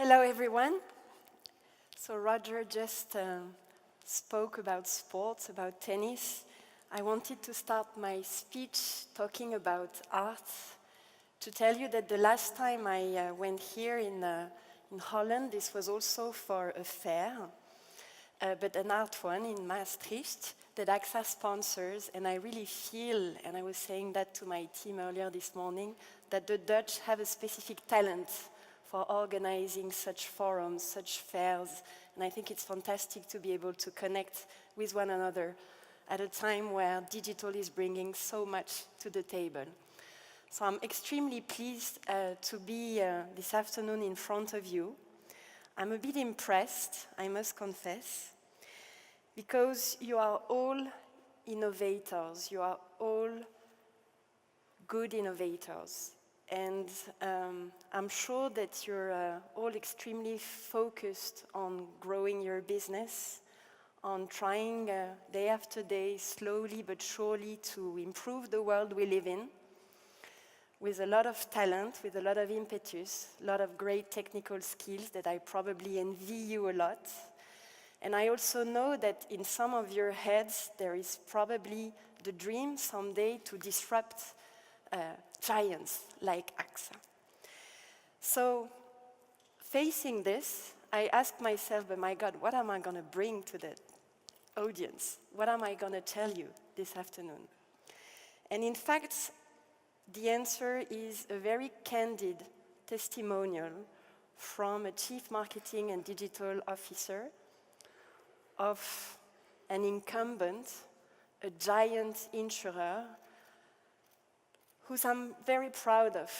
Hello, everyone. So Roger just spoke about sports, about tennis. I wanted to start my speech talking about art, to tell you that the last time I went here in Holland, this was also for a fair, but an art one in Maastricht that AXA sponsors, and I really feel, and I was saying that to my team earlier this morning, that the Dutch have a specific talent for organizing such forums, such fairs, and I think it's fantastic to be able to connect with one another at a time where digital is bringing so much to the table. So I'm extremely pleased to be this afternoon in front of you. I'm a bit impressed, I must confess, because you are all innovators, you are all good innovators. And I'm sure that you're all extremely focused on growing your business, on trying day after day, slowly but surely, to improve the world we live in, with a lot of talent, with a lot of impetus, a lot of great technical skills that I probably envy you a lot. And I also know that in some of your heads there is probably the dream someday to disrupt giants like AXA. So, facing this, I asked myself, but my God, what am I going to bring to the audience? What am I going to tell you this afternoon? And in fact, the answer is a very candid testimonial from a chief marketing and digital officer of an incumbent, a giant insurer, whom I'm very proud of,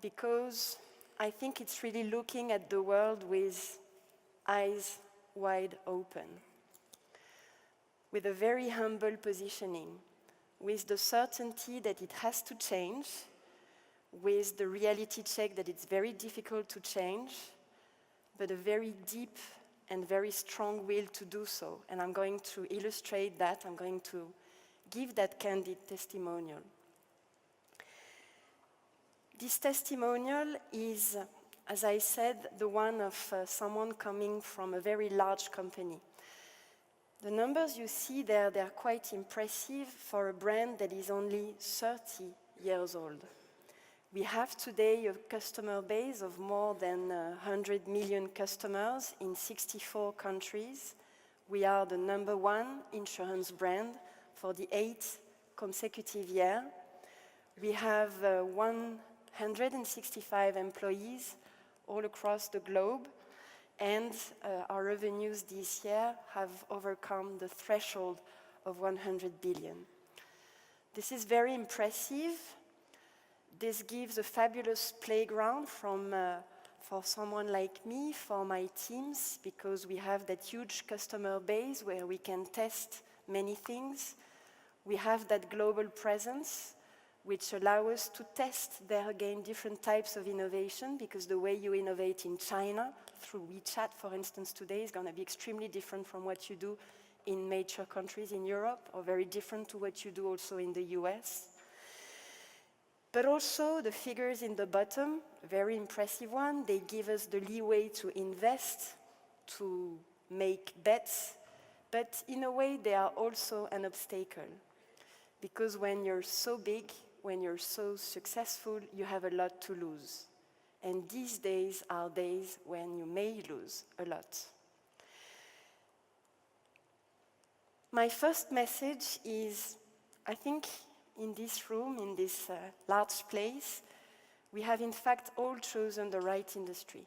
because I think it's really looking at the world with eyes wide open, with a very humble positioning, with the certainty that it has to change, with the reality check that it's very difficult to change, but a very deep and very strong will to do so. And I'm going to illustrate that, I'm going to give that candid testimonial. This testimonial is, as I said, the one of someone coming from a very large company. The numbers you see there, they're quite impressive for a brand that is only 30 years old. We have today a customer base of more than 100 million customers in 64 countries. We are the #1 insurance brand for the 8th consecutive year. We have 165 employees all across the globe, and our revenues this year have overcome the threshold of 100 billion. This is very impressive. This gives a fabulous playground for someone like me, for my teams, because we have that huge customer base where we can test many things. We have that global presence, which allow us to test there again different types of innovation, because the way you innovate in China through WeChat, for instance, today is going to be extremely different from what you do in major countries in Europe, or very different to what you do also in the US. But also the figures in the bottom, a very impressive one, they give us the leeway to invest, to make bets, but in a way they are also an obstacle. Because when you're so big, when you're so successful, you have a lot to lose. And these days are days when you may lose a lot. My first message is, I think in this room, in this large place, we have in fact all chosen the right industry.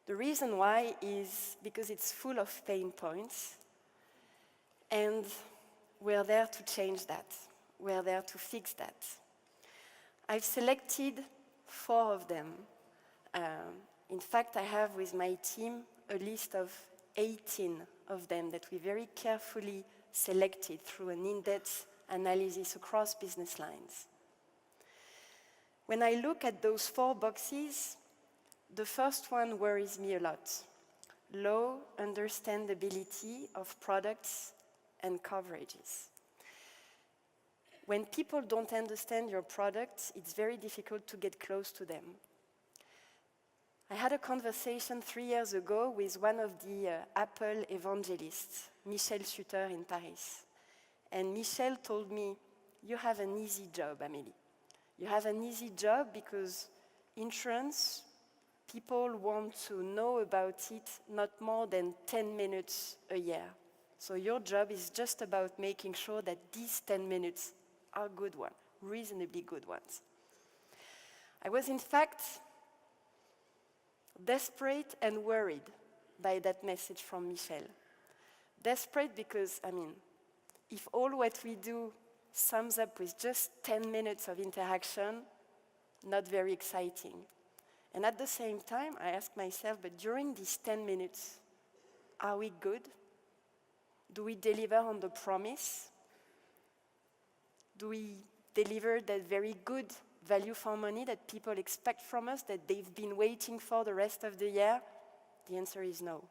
The reason why is because it's full of pain points, and we're there to change that. We're there to fix that. I've selected 4 of them. In fact, I have with my team a list of 18 of them that we very carefully selected through an in-depth analysis across business lines. When I look at those 4 boxes, the first one worries me a lot. Low understandability of products and coverages. When people don't understand your products, it's very difficult to get close to them. I had a conversation 3 years ago with one of the Apple evangelists, Michel Suter in Paris. And Michel told me, you have an easy job, Amélie. You have an easy job because insurance, people want to know about it not more than 10 minutes a year. So your job is just about making sure that these 10 minutes are good ones, reasonably good ones. I was in fact desperate and worried by that message from Michel. Desperate because, if all what we do sums up with just 10 minutes of interaction, not very exciting. And at the same time, I ask myself, but during these 10 minutes, are we good? Do we deliver on the promise? Do we deliver that very good value for money that people expect from us, that they've been waiting for the rest of the year? The answer is no.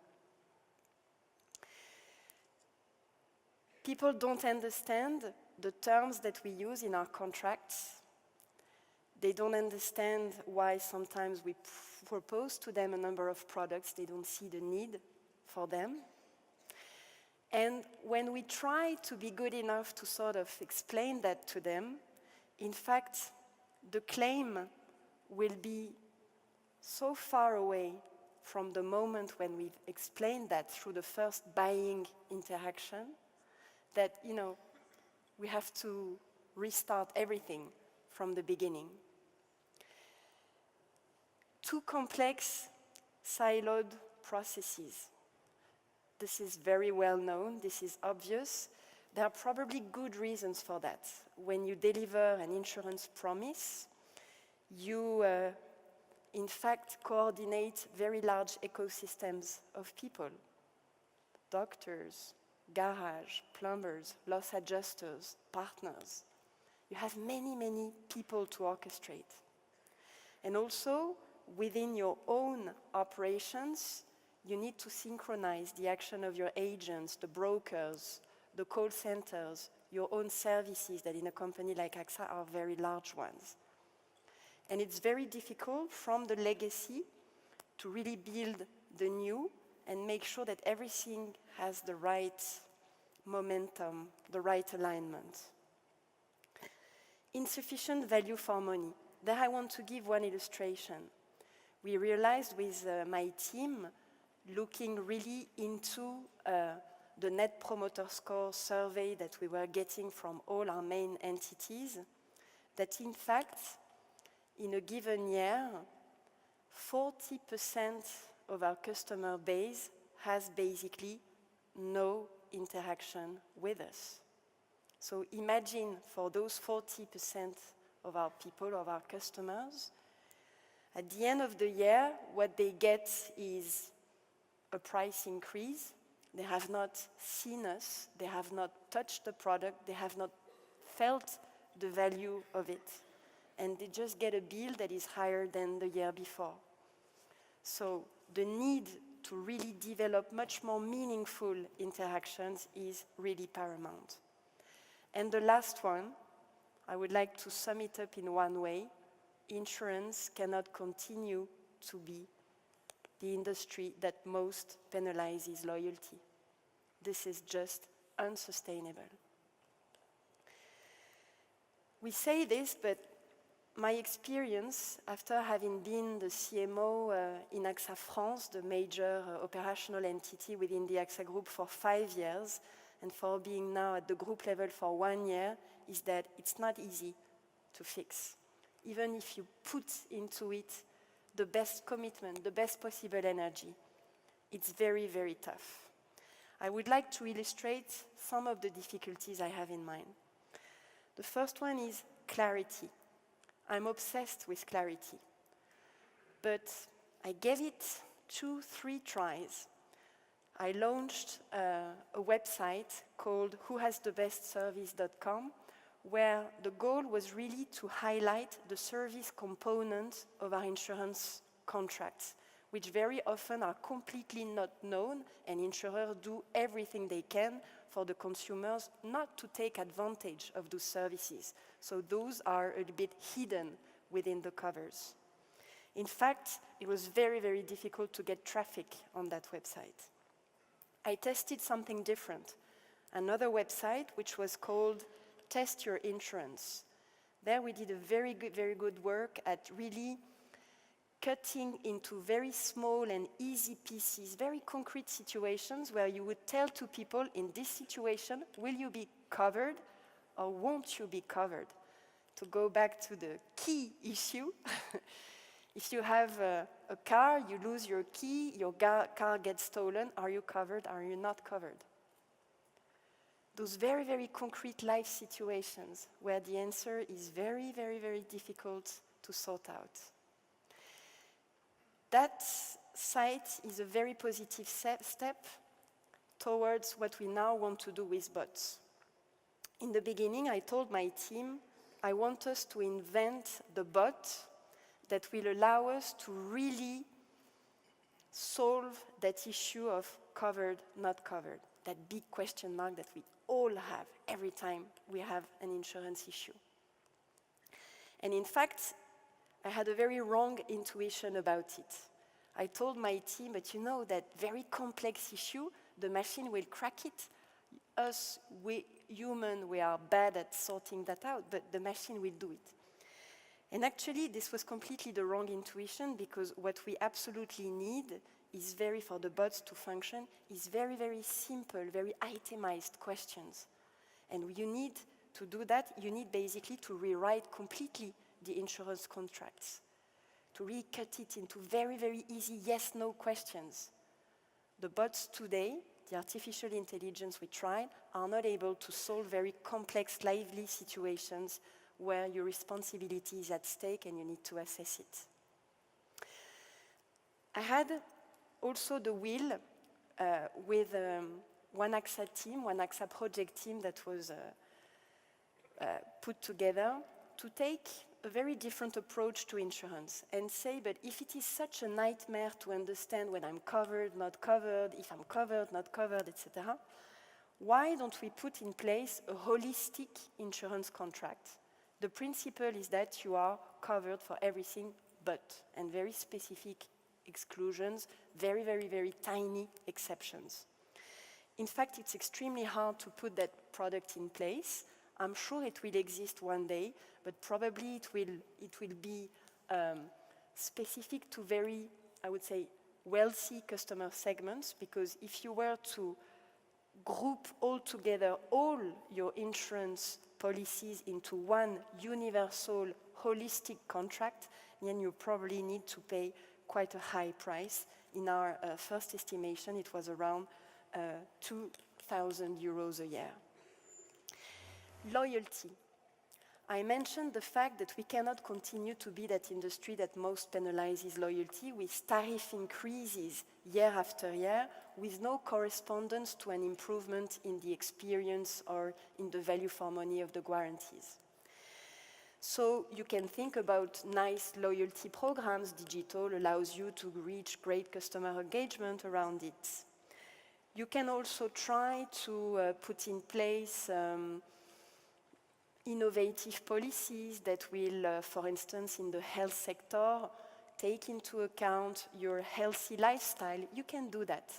People don't understand the terms that we use in our contracts. They don't understand why sometimes we propose to them a number of products, they don't see the need for them. And when we try to be good enough to sort of explain that to them, in fact, the claim will be so far away from the moment when we've explained that through the first buying interaction that, we have to restart everything from the beginning. Too complex, siloed processes. This is very well known, this is obvious. There are probably good reasons for that. When you deliver an insurance promise, you in fact coordinate very large ecosystems of people. Doctors, garage, plumbers, loss adjusters, partners. You have many, many people to orchestrate. And also, within your own operations, you need to synchronize the action of your agents, the brokers, the call centers, your own services that in a company like AXA are very large ones. And it's very difficult from the legacy to really build the new and make sure that everything has the right momentum, the right alignment. Insufficient value for money. There I want to give one illustration. We realized with my team, looking really into the Net Promoter Score survey that we were getting from all our main entities, that in fact, in a given year, 40% of our customer base has basically no interaction with us. So imagine for those 40% of our people, of our customers, at the end of the year, what they get is a price increase. They have not seen us, they have not touched the product, they have not felt the value of it. And they just get a bill that is higher than the year before. So the need to really develop much more meaningful interactions is really paramount. And the last one, I would like to sum it up in one way. Insurance cannot continue to be the industry that most penalizes loyalty. This is just unsustainable. We say this, but my experience, after having been the CMO in AXA France, the major operational entity within the AXA Group for 5 years, and for being now at the group level for 1 year, is that it's not easy to fix. Even if you put into it the best commitment, the best possible energy, it's very, very tough. I would like to illustrate some of the difficulties I have in mind. The first one is clarity. I'm obsessed with clarity. But I gave it 2-3 tries. I launched a website called whohasthebestservice.com, where the goal was really to highlight the service component of our insurance contracts, which very often are completely not known, and insurers do everything they can for the consumers not to take advantage of those services. So those are a bit hidden within the covers. In fact, it was very, very difficult to get traffic on that website. I tested something different, another website which was called Test Your Insurance. There we did a very good work at really cutting into very small and easy pieces, very concrete situations where you would tell to people, in this situation, will you be covered or won't you be covered? To go back to the key issue, if you have a car, you lose your key, your car gets stolen, are you covered, are you not covered? Those very, very concrete life situations where the answer is very, very, very difficult to sort out. That site is a very positive step towards what we now want to do with bots. In the beginning, I told my team, I want us to invent the bot that will allow us to really solve that issue of covered, not covered, that big question mark that we all have every time we have an insurance issue. And in fact, I had a very wrong intuition about it. I told my team, but you know, that very complex issue, the machine will crack it. Us, we human, we are bad at sorting that out, but the machine will do it. And actually, this was completely the wrong intuition, because what we absolutely need is for the bots to function, is very, very simple, very itemized questions. And you need to do that, you need basically to rewrite completely the insurance contracts, to really cut it into very, very easy yes-no questions. The bots today, the artificial intelligence we tried, are not able to solve very complex, lively situations where your responsibility is at stake and you need to assess it. I had also the will with one AXA team, one AXA project team that was put together to take a very different approach to insurance and say, but if it is such a nightmare to understand when I'm covered, not covered, if I'm covered, not covered, etc., why don't we put in place a holistic insurance contract? The principle is that you are covered for everything but, and very specific exclusions, very, very, very tiny exceptions. In fact, it's extremely hard to put that product in place. I'm sure it will exist one day, but probably it will be specific to very, I would say, wealthy customer segments, because if you were to group all together all your insurance policies into one universal, holistic contract, then you probably need to pay quite a high price. In our first estimation, it was around 2,000 euros a year. Loyalty. I mentioned the fact that we cannot continue to be that industry that most penalizes loyalty with tariff increases year after year with no correspondence to an improvement in the experience or in the value for money of the guarantees. So you can think about nice loyalty programs. Digital allows you to reach great customer engagement around it. You can also try to put in place innovative policies that will, for instance, in the health sector, take into account your healthy lifestyle. You can do that.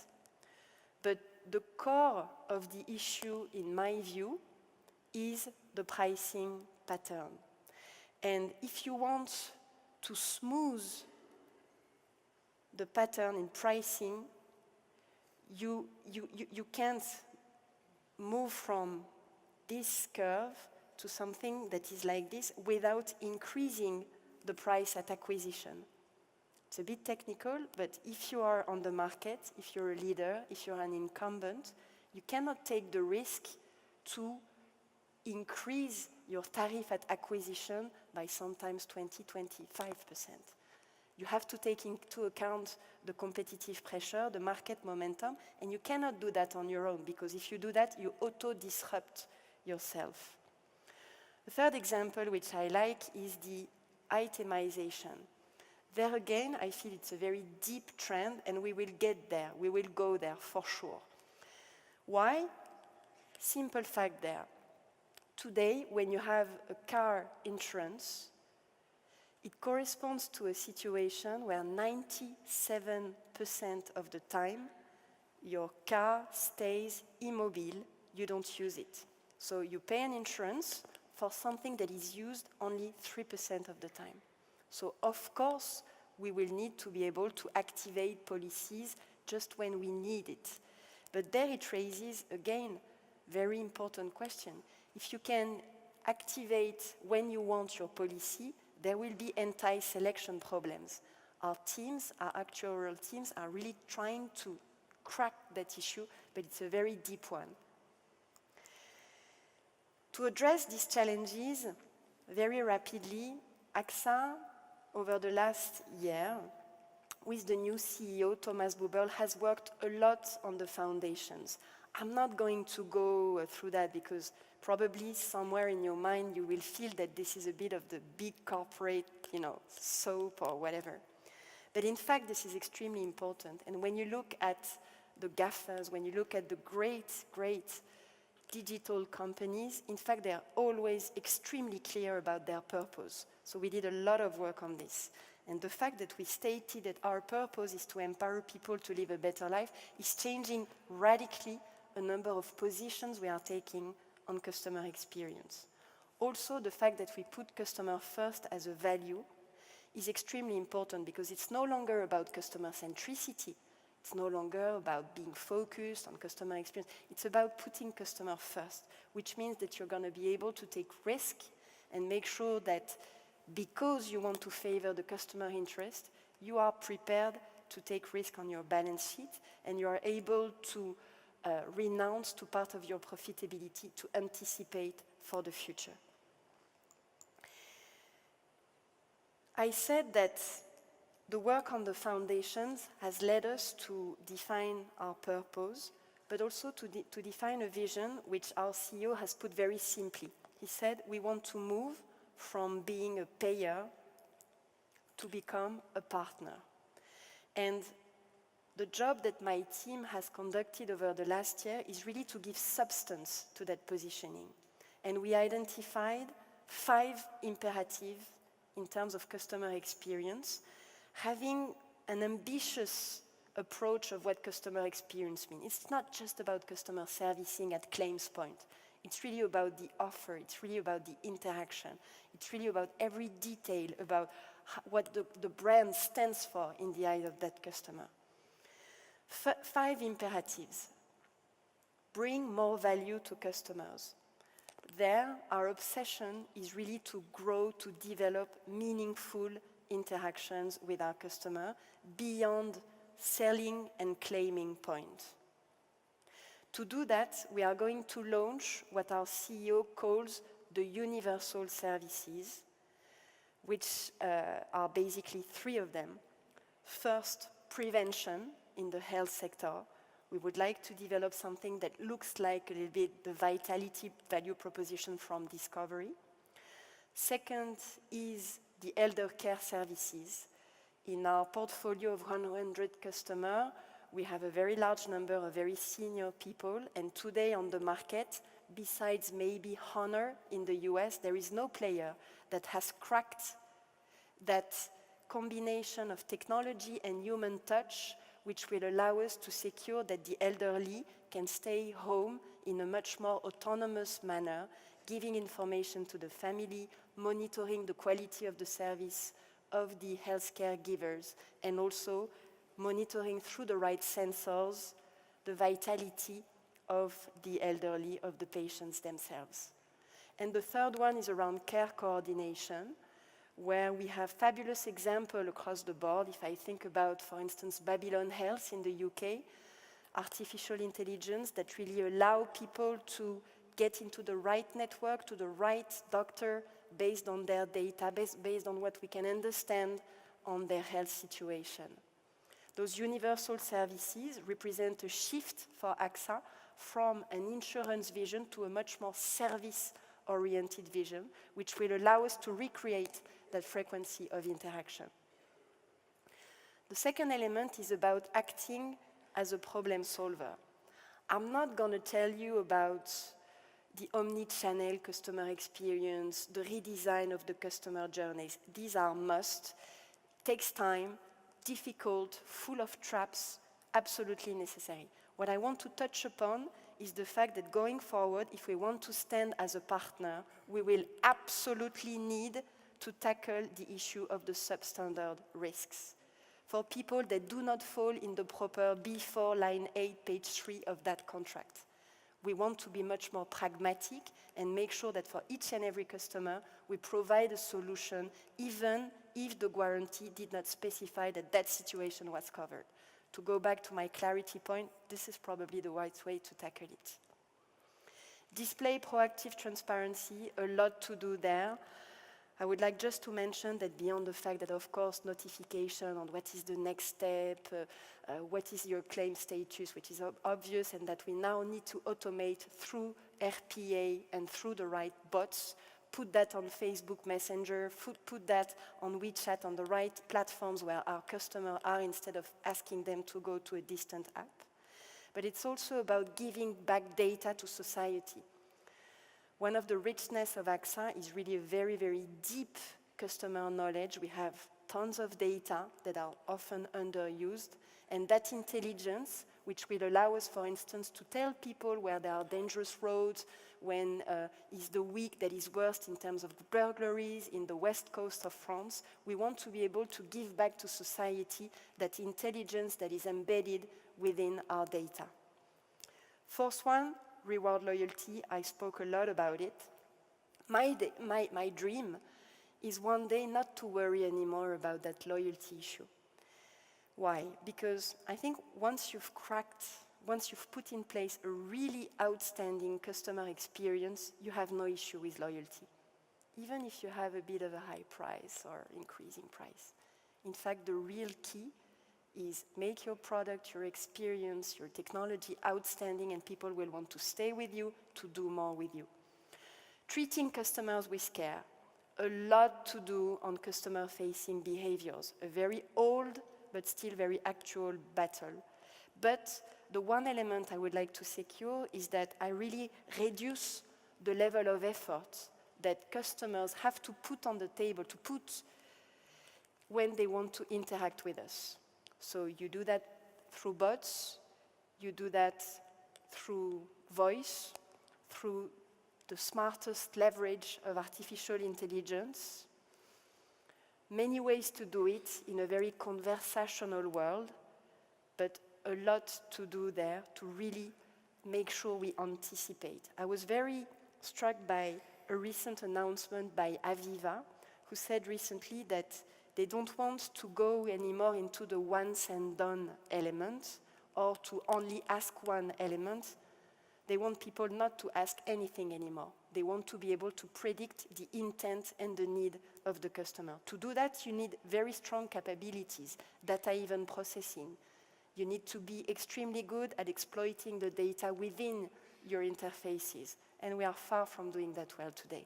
But the core of the issue, in my view, is the pricing pattern. And if you want to smooth the pattern in pricing, you can't move from this curve to something that is like this without increasing the price at acquisition. It's a bit technical, but if you are on the market, if you're a leader, if you're an incumbent, you cannot take the risk to increase your tariff at acquisition by sometimes 20-25%. You have to take into account the competitive pressure, the market momentum, and you cannot do that on your own, because if you do that, you auto-disrupt yourself. The third example, which I like, is the itemization. There again, I feel it's a very deep trend, and we will get there. We will go there for sure. Why? Simple fact there. Today, when you have a car insurance, It corresponds to a situation where 97% of the time, your car stays immobile, you don't use it. So you pay an insurance for something that is used only 3% of the time. So of course, we will need to be able to activate policies just when we need it. But there it raises, again, very important question. If you can activate when you want your policy, there will be anti-selection problems. Our teams, our actuarial teams, are really trying to crack that issue, but it's a very deep one. To address these challenges very rapidly, AXA, over the last year, with the new CEO, Thomas Buberl, has worked a lot on the foundations. I'm not going to go through that because probably somewhere in your mind you will feel that this is a bit of the big corporate, soap or whatever. But in fact, this is extremely important. And when you look at the GAFAs, when you look at the great digital companies, in fact, they are always extremely clear about their purpose. So we did a lot of work on this. And the fact that we stated that our purpose is to empower people to live a better life is changing radically a number of positions we are taking on customer experience. Also, the fact that we put customer first as a value is extremely important because it's no longer about customer centricity. It's no longer about being focused on customer experience. It's about putting customer first, which means that you're going to be able to take risk and make sure that because you want to favor the customer interest, you are prepared to take risk on your balance sheet and you are able to renounce to part of your profitability to anticipate for the future. I said that the work on the foundations has led us to define our purpose, but also to define a vision which our CEO has put very simply. He said, we want to move from being a payer to become a partner. And the job that my team has conducted over the last year is really to give substance to that positioning. And we identified 5 imperatives in terms of customer experience, having an ambitious approach of what customer experience means. It's not just about customer servicing at claims point. It's really about the offer. It's really about the interaction. It's really about every detail about what the brand stands for in the eyes of that customer. 5 imperatives. Bring more value to customers. There, our obsession is really to grow, to develop meaningful interactions with our customer beyond selling and claiming point. To do that, we are going to launch what our CEO calls the universal services, which are basically 3 of them. First, prevention in the health sector. We would like to develop something that looks like a little bit the vitality value proposition from Discovery. Second is the elder care services. In our portfolio of 100 customers, we have a very large number of very senior people, and today on the market, besides maybe Honor in the US, there is no player that has cracked that combination of technology and human touch which will allow us to secure that the elderly can stay home in a much more autonomous manner, giving information to the family, monitoring the quality of the service of the healthcare givers, and also monitoring through the right sensors the vitality of the elderly, of the patients themselves. And the third one is around care coordination, where we have fabulous examples across the board. If I think about, for instance, Babylon Health in the UK, artificial intelligence that really allow people to get into the right network, to the right doctor, based on their data, based on what we can understand on their health situation. Those universal services represent a shift for AXA from an insurance vision to a much more service-oriented vision, which will allow us to recreate that frequency of interaction. The second element is about acting as a problem solver. I'm not going to tell you about, the omni-channel customer experience, the redesign of the customer journeys. These are must, takes time, difficult, full of traps, absolutely necessary. What I want to touch upon is the fact that going forward, if we want to stand as a partner, we will absolutely need to tackle the issue of the substandard risks. For people that do not fall in the proper B4 line 8, page 3 of that contract. We want to be much more pragmatic and make sure that for each and every customer, we provide a solution even if the guarantee did not specify that that situation was covered. To go back to my clarity point, this is probably the right way to tackle it. Display proactive transparency, a lot to do there. I would like just to mention that beyond the fact that, of course, notification on what is the next step, what is your claim status, which is obvious, and that we now need to automate through RPA and through the right bots, put that on Facebook Messenger, put that on WeChat, on the right platforms where our customers are, instead of asking them to go to a distant app. But it's also about giving back data to society. One of the richness of AXA is really a very, very deep customer knowledge. We have tons of data that are often underused, and that intelligence, which will allow us, for instance, to tell people where there are dangerous roads, when is the week that is worst in terms of burglaries in the west coast of France. We want to be able to give back to society that intelligence that is embedded within our data. Fourth one, reward loyalty. I spoke a lot about it. My dream is one day not to worry anymore about that loyalty issue. Why? Because I think once you've put in place a really outstanding customer experience, you have no issue with loyalty, even if you have a bit of a high price or increasing price. In fact, the real key is make your product, your experience, your technology outstanding, and people will want to stay with you, to do more with you. Treating customers with care. A lot to do on customer-facing behaviors. A very old, but still very actual battle. But the one element I would like to secure is that I really reduce the level of effort that customers have to put on the table, to put when they want to interact with us. So you do that through bots, you do that through voice, through the smartest leverage of artificial intelligence. Many ways to do it in a very conversational world, but a lot to do there to really make sure we anticipate. I was very struck by a recent announcement by Aviva, who said recently that they don't want to go anymore into the once and done element or to only ask one element. They want people not to ask anything anymore. They want to be able to predict the intent and the need of the customer. To do that, you need very strong capabilities, data-driven processing. You need to be extremely good at exploiting the data within your interfaces, and we are far from doing that well today.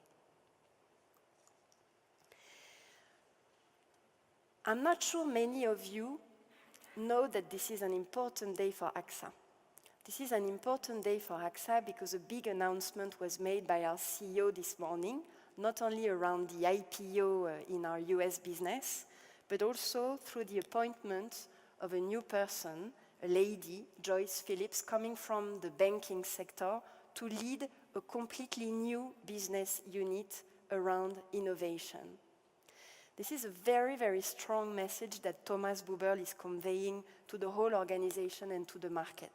I'm not sure many of you know that this is an important day for AXA. This is an important day for AXA because a big announcement was made by our CEO this morning, not only around the IPO in our US business, but also through the appointment of a new person, a lady, Joyce Phillips, coming from the banking sector to lead a completely new business unit around innovation. This is a very, very strong message that Thomas Buberl is conveying to the whole organization and to the market.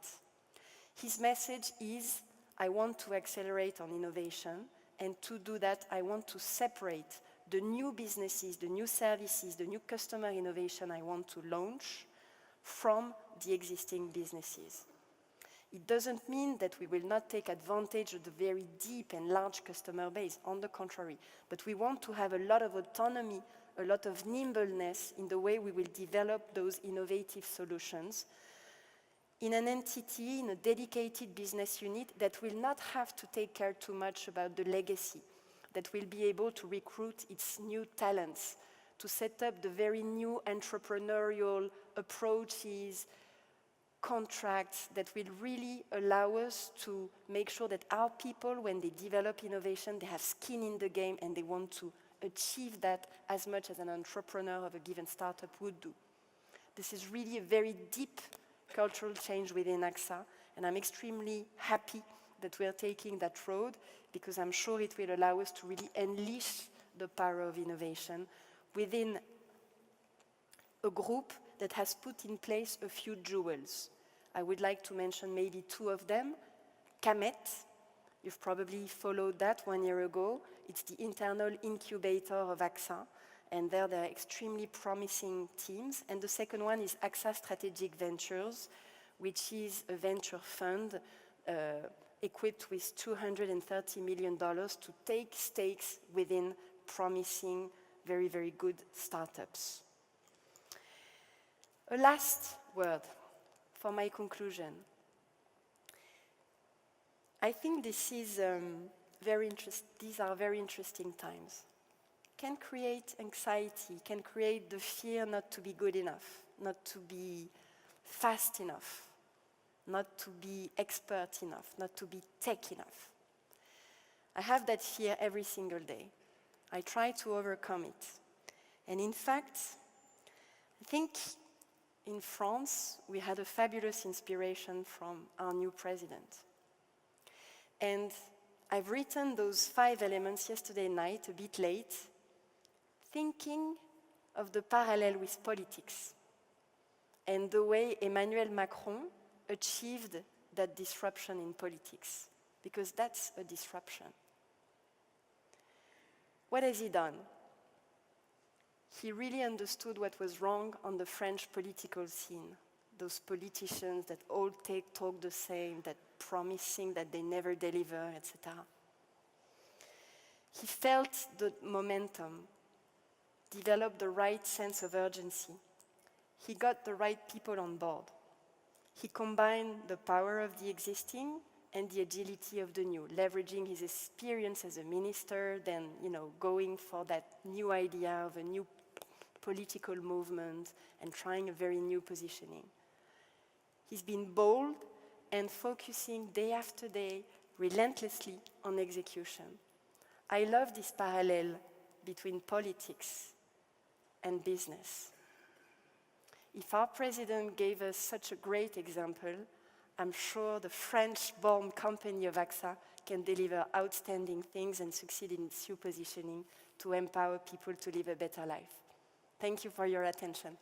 His message is, I want to accelerate on innovation, and to do that, I want to separate the new businesses, the new services, the new customer innovation I want to launch from the existing businesses. It doesn't mean that we will not take advantage of the very deep and large customer base, on the contrary, but we want to have a lot of autonomy, a lot of nimbleness in the way we will develop those innovative solutions in an entity, in a dedicated business unit that will not have to take care too much about the legacy, that will be able to recruit its new talents, to set up the very new entrepreneurial approaches, contracts that will really allow us to make sure that our people, when they develop innovation, they have skin in the game and they want to achieve that as much as an entrepreneur of a given startup would do. This is really a very deep cultural change within AXA, and I'm extremely happy that we are taking that road, because I'm sure it will allow us to really unleash the power of innovation within a group that has put in place a few jewels. I would like to mention maybe two of them. CAMET, you've probably followed that 1 year ago. It's the internal incubator of AXA, and there are extremely promising teams. And the second one is AXA Strategic Ventures, which is a venture fund equipped with $230 million to take stakes within promising, very, very good startups. A last word for my conclusion. I think these are very interesting times. Can create anxiety, can create the fear not to be good enough, not to be fast enough, not to be expert enough, not to be tech enough. I have that fear every single day. I try to overcome it. And in fact, I think in France, we had a fabulous inspiration from our new president. And I've written those 5 elements yesterday night, a bit late, thinking of the parallel with politics and the way Emmanuel Macron achieved that disruption in politics, because that's a disruption. What has he done? He really understood what was wrong on the French political scene. Those politicians that all talk the same, that promising that they never deliver, etc. He felt the momentum, developed the right sense of urgency. He got the right people on board. He combined the power of the existing and the agility of the new, leveraging his experience as a minister, then going for that new idea of a new political movement and trying a very new positioning. He's been bold and focusing day after day relentlessly on execution. I love this parallel between politics and business. If our president gave us such a great example, I'm sure the French-born company of AXA can deliver outstanding things and succeed in its new positioning to empower people to live a better life. Thank you for your attention.